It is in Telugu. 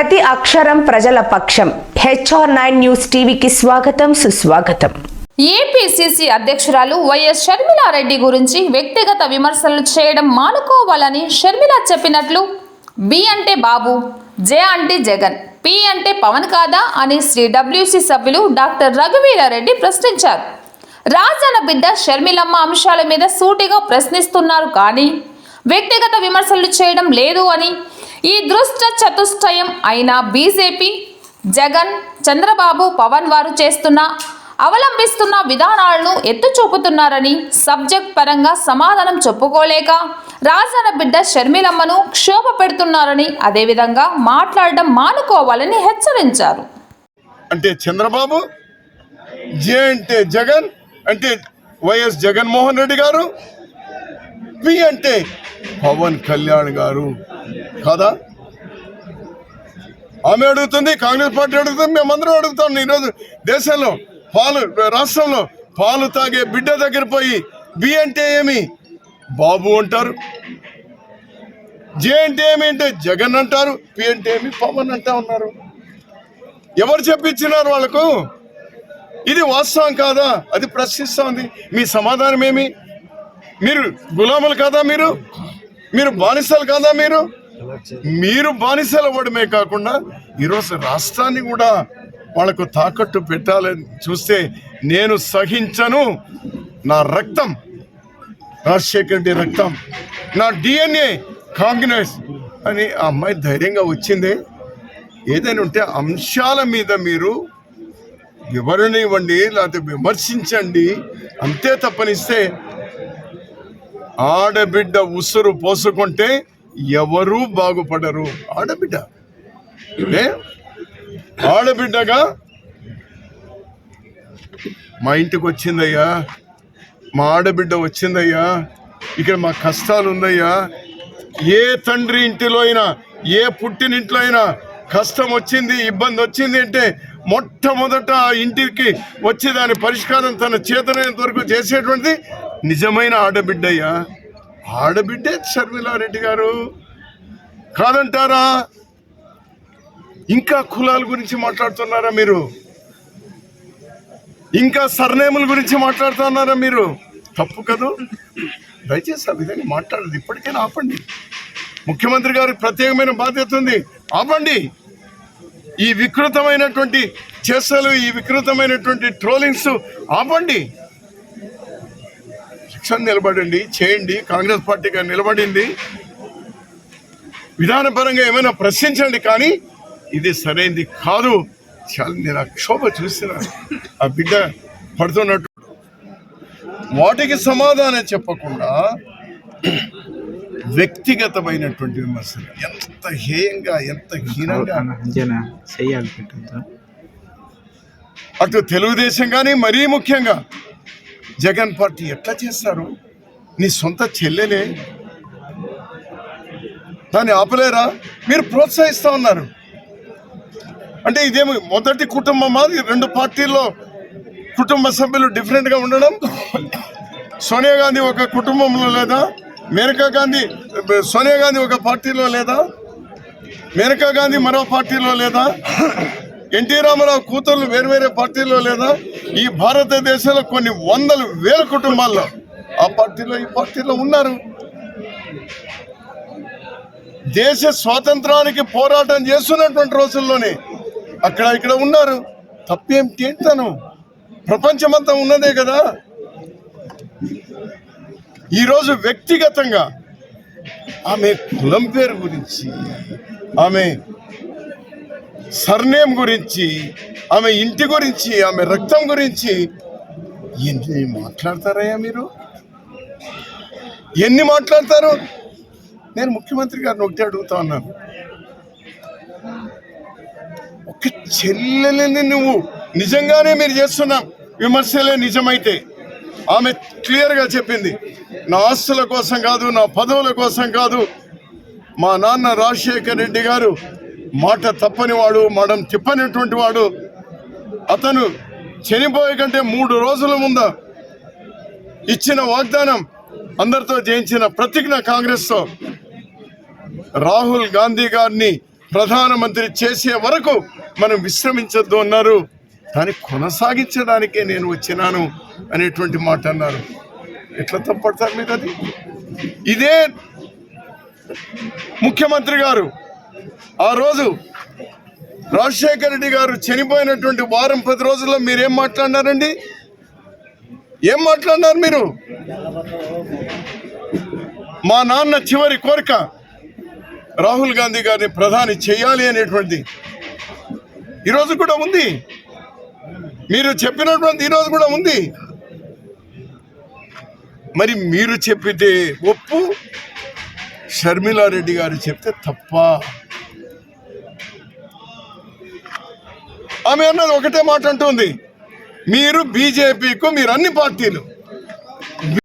ప్రతి అక్షరం ప్రజల పక్షం. HR9 న్యూస్ టీవీకి స్వాగతం, సుస్వాగతం. ఏపీసీసీ అధ్యక్షురాలు వైఎస్ షర్మిలారెడ్డి గురించి వ్యక్తిగత విమర్శలు చేయడం మానుకోవాలని షర్మిల చెప్పినట్లు బి అంటే బాబు, జే అంటే జగన్, పి అంటే పవన్ కాదా అని శ్రీ WC సభ్యులు డాక్టర్ రఘువీరారెడ్డి ప్రశ్నించారు. రాజన్న బిడ్డ షర్మిలమ్మ అంశాల మీద సూటిగా ప్రశ్నిస్తున్నారు కానీ వ్యక్తిగత విమర్శలు చేయడం లేదు అని, ఈ దృష్ట చతుష్టయం అయిన బీజేపీ, జగన్, చంద్రబాబు, పవన్ వారు అవలంబిస్తున్న విధానాలను ఎత్తు చూపుతున్నారని, సబ్జెక్ట్ పరంగా సమాధానం చెప్పుకోలేక రాజన్న బిడ్డ షర్మిలమ్మను క్షోభ పెడుతున్నారని, అదేవిధంగా మాట్లాడడం మానుకోవాలని హెచ్చరించారు. అంటే చంద్రబాబు, జే అంటే జగన్ అంటే వైఎస్ జగన్మోహన్ రెడ్డి గారు, పి అంటే పవన్ కళ్యాణ్ గారు కాదా? ఆమె అడుగుతుంది, కాంగ్రెస్ పార్టీ అడుగుతుంది, మేమందరం అడుగుతాం. ఈరోజు దేశంలో రాష్ట్రంలో పాలు తాగే బిడ్డ దగ్గర పోయి బి అంటే ఏమి బాబు అంటారు, జే అంటే ఏమి అంటే జగన్ అంటారు, పి అంటే ఏమి పవన్ అంటా ఉన్నారు. ఎవరు చెప్పించినారు వాళ్ళకు? ఇది వాస్తవం కాదా? అది ప్రశ్నిస్తోంది. మీ సమాధానం ఏమి? మీరు గులాములు కాదా? మీరు బానిసలు కాదా? మీరు బానిసలు అవ్వడమే కాకుండా ఈరోజు రాష్ట్రాన్ని కూడా వాళ్ళకు తాకట్టు పెట్టాలని చూస్తే నేను సహించను. నా రక్తం రాజశేఖర్ రెడ్డి రక్తం, నా DNA కాంగ్రెస్ అని ఆ అమ్మాయి ధైర్యంగా వచ్చిందే. ఏదైనా ఉంటే అంశాల మీద మీరు వివరణ ఇవ్వండి, లేకపోతే విమర్శించండి, అంతే తప్పనిస్తే ఆడబిడ్డ ఉసురు పోసుకుంటే ఎవరూ బాగుపడరు. ఆడబిడ్డగా మా ఇంటికి వచ్చిందయ్యా, మా ఆడబిడ్డ వచ్చిందయ్యా, ఇక్కడ మా కష్టాలు ఉందయ్యా. ఏ తండ్రి ఇంటిలో అయినా, ఏ పుట్టినింట్లో అయినా కష్టం వచ్చింది, ఇబ్బంది వచ్చింది అంటే మొట్టమొదట ఇంటికి వచ్చి దాని పరిష్కారం తన చేతనైనంత వరకు చేసేటువంటిది నిజమైన ఆడబిడ్డయ్యా. ఆడబిడ్డే షర్మిలారెడ్డి గారు కాదంటారా? ఇంకా కులాల గురించి మాట్లాడుతున్నారా మీరు? ఇంకా సర్నేముల గురించి మాట్లాడుతున్నారా మీరు? తప్పు కదా. దయచేసి ఆ విధంగా మాట్లాడదు. ఇప్పటికైనా ఆపండి. ముఖ్యమంత్రి గారికి ప్రత్యేకమైన బాధ్యత ఉంది. ఆపండి. ఈ వికృతమైనటువంటి చేష్టలు, ఈ వికృతమైనటువంటి ట్రోలింగ్స్ ఆపండి. శిక్షణ నిలబడండి, చేయండి. కాంగ్రెస్ పార్టీగా నిలబడింది. విధానపరంగా ఏమైనా ప్రశ్నించండి, కానీ ఇది సరైనది కాదు. చాలా నేను ఆ క్షోభ చూసిన ఆ బిడ్డ పడుతున్నట్టు వాటికి సమాధానం చెప్పకుండా వ్యక్తిగతమైనటువంటి విమర్శలు ఎంత హేయంగా, ఎంత హీనంగా అటు తెలుగుదేశం కానీ మరీ ముఖ్యంగా జగన్ పార్టీ ఎట్లా చేస్తారు? నీ సొంత చెల్లెలే, దాన్ని ఆపలేరా? మీరు ప్రోత్సహిస్తూ ఉన్నారు. అంటే ఇదేమి మొదటి కుటుంబమా? రెండు పార్టీల్లో కుటుంబ సభ్యులు డిఫరెంట్గా ఉండడం? సోనియా గాంధీ ఒక కుటుంబంలో లేదా? సోనియా గాంధీ ఒక పార్టీలో లేదా? మేనకా గాంధీ మరో పార్టీలో లేదా? ఎన్టీ రామారావు కూతుర్లు వేరువేరే పార్టీలో లేదా? ఈ భారతదేశంలో కొన్ని వందల వేల కుటుంబాల్లో ఆ పార్టీలో ఈ పార్టీలో ఉన్నారు. దేశ స్వాతంత్రానికి పోరాటం చేస్తున్నటువంటి రోజుల్లోనే అక్కడ ఇక్కడ ఉన్నారు. తప్పేమిటి? ఏంటను ప్రపంచమంతా ఉన్నదే కదా. ఈరోజు వ్యక్తిగతంగా ఆమె కులం పేరు గురించి, ఆమె సర్నేమ్ గురించి, ఆమె ఇంటి గురించి, ఆమె రక్తం గురించి ఎన్ని మాట్లాడతారయ్యా మీరు? ఎన్ని మాట్లాడతారు? నేను ముఖ్యమంత్రి గారిని ఒకటి అడుగుతా ఉన్నాను. ఒక చెల్లెలని నువ్వు నిజంగానే మీరు చేస్తున్న విమర్శలే నిజమైతే, ఆమె క్లియర్గా చెప్పింది, నా ఆస్తుల కోసం కాదు, నా పదవుల కోసం కాదు. మా నాన్న రాజశేఖర్ రెడ్డి గారు మాట తప్పని వాడు, మడం తిప్పనిటువంటి వాడు. అతను చనిపోయే కంటే 3 రోజుల ముందు ఇచ్చిన వాగ్దానం, అందరితో చేయించిన ప్రతిజ్ఞ కాంగ్రెస్తో రాహుల్ గాంధీ గారిని ప్రధానమంత్రి చేసే వరకు మనం విశ్రమించొద్దు అన్నారు. దాన్ని కొనసాగించడానికే నేను వచ్చినాను అనేటువంటి మాట అన్నారు. ఎట్లా తప్పడతారు మీరు? అది ఇదే ముఖ్యమంత్రి గారు ఆ రోజు రాజశేఖర రెడ్డి గారు చనిపోయినటువంటి వారం 10 రోజుల్లో మీరేం మాట్లాడినారండి? ఏం మాట్లాడినారు మీరు? మా నాన్న చివరి కోరిక రాహుల్ గాంధీ గారిని ప్రధాని చేయాలి అనేటువంటిది ఈరోజు కూడా ఉంది. మీరు చెప్పినటువంటి ఈరోజు కూడా ఉంది. మరి మీరు చెప్పితే ఒప్పు, షర్మిలారెడ్డి గారు చెప్తే తప్ప? ఆమె అన్నది ఒకటే మాట అంటుంది, మీరు బీజేపీకు, మీరు అన్ని పార్టీలు